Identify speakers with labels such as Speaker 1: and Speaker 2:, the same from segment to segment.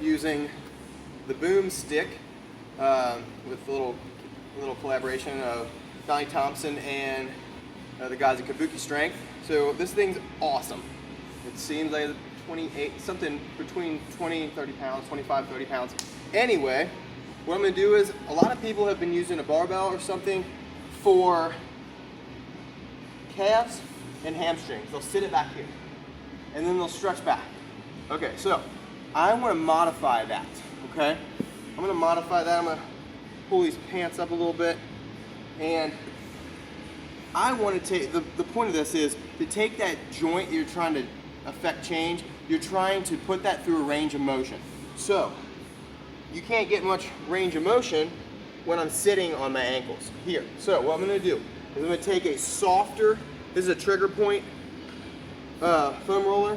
Speaker 1: using the Boomstick with a little collaboration of Donnie Thompson and the guys at Kabuki Strength. So this thing's awesome. It seems like 28, something between 20 and 30 pounds, 25, 30 pounds. Anyway, what I'm gonna do is, a lot of people have been using a barbell or something for calves and hamstrings. They'll sit it back here, and then they'll stretch back. Okay, so I wanna modify that, okay? I'm gonna modify that. I'm gonna pull these pants up a little bit, and I want to take, the point of this is to take that joint you're trying to affect change, you're trying to put that through a range of motion. So, you can't get much range of motion when I'm sitting on my ankles. Here, so what I'm going to do is I'm going to take a softer, this is a trigger point foam roller.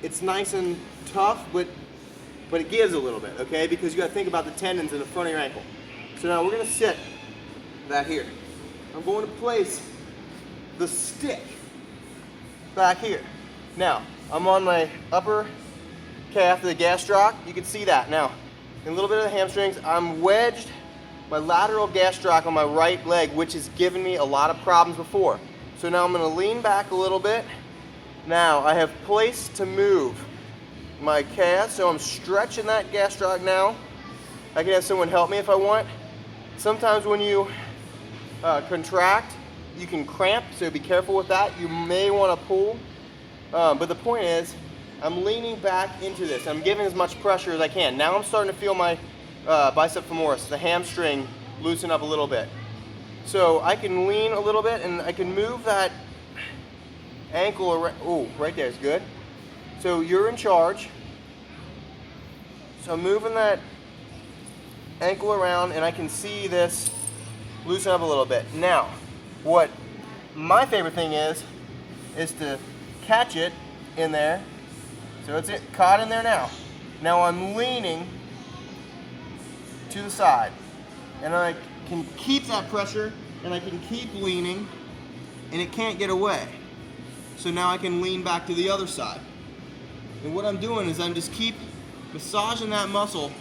Speaker 1: It's nice and tough, but it gives a little bit, okay? Because you got to think about the tendons in the front of your ankle. So now we're going to sit that here. I'm going to place the stick back here. Now, I'm on my upper calf of the gastroc. You can see that. Now, in a little bit of the hamstrings, I'm wedged my lateral gastroc on my right leg, which has given me a lot of problems before. So now I'm going to lean back a little bit. Now, I have place to move my calf, so I'm stretching that gastroc now. I can have someone help me if I want. Sometimes when you contract, you can cramp, so be careful with that. You may want to pull, but the point is, I'm leaning back into this. I'm giving as much pressure as I can. Now I'm starting to feel my bicep femoris, the hamstring, loosen up a little bit. So I can lean a little bit, and I can move that ankle around. Oh, right there is good. So you're in charge. So I'm moving that ankle around, and I can see this loosen up a little bit. Now, what my favorite thing is to catch it in there. So it's caught in there now. Now I'm leaning to the side, and I can keep that pressure, and I can keep leaning, and it can't get away. So now I can lean back to the other side. And what I'm doing is I'm just keep massaging that muscle,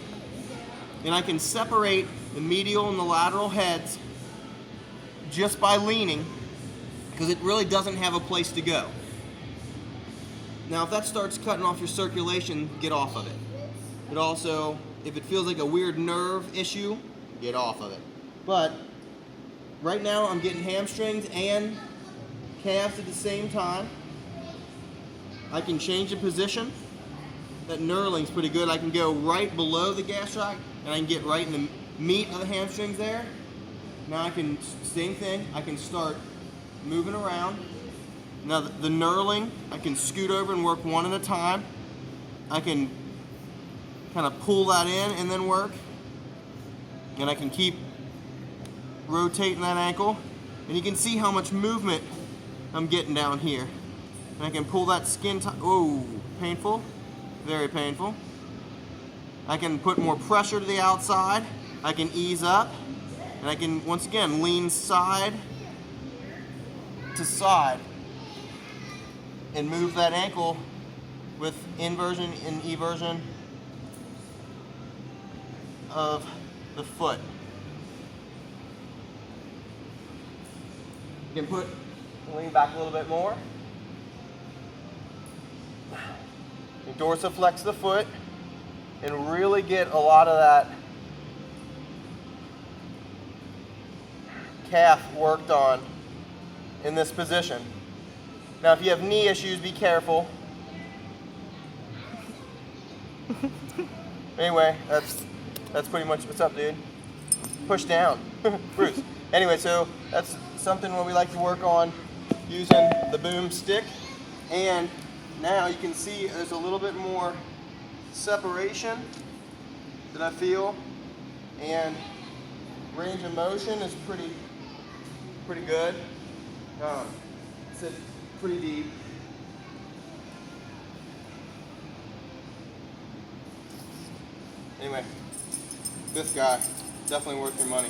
Speaker 1: and I can separate the medial and the lateral heads just by leaning, because it really doesn't have a place to go. Now if that starts cutting off your circulation, get off of it. But also, if it feels like a weird nerve issue, get off of it. But right now I'm getting hamstrings and calves at the same time. I can change the position. That knurling's pretty good. I can go right below the gastroc, and I can get right in the meat of the hamstrings there. Now I can, same thing, I can start moving around. Now the knurling, I can scoot over and work one at a time. I can kind of pull that in and then work. And I can keep rotating that ankle. And you can see how much movement I'm getting down here. And I can pull that skin, oh, painful, very painful. I can put more pressure to the outside. I can ease up. And I can, once again, lean side to side and move that ankle with inversion and eversion of the foot. You can lean back a little bit more. You dorsiflex the foot and really get a lot of that calf worked on in this position. Now if you have knee issues, be careful. Anyway, that's pretty much what's up, dude. Push down. Bruce. Anyway, so that's something what we like to work on using the Boomstick. And now you can see there's a little bit more separation that I feel, and range of motion is pretty good. It's pretty deep. Anyway, this guy, definitely worth your money.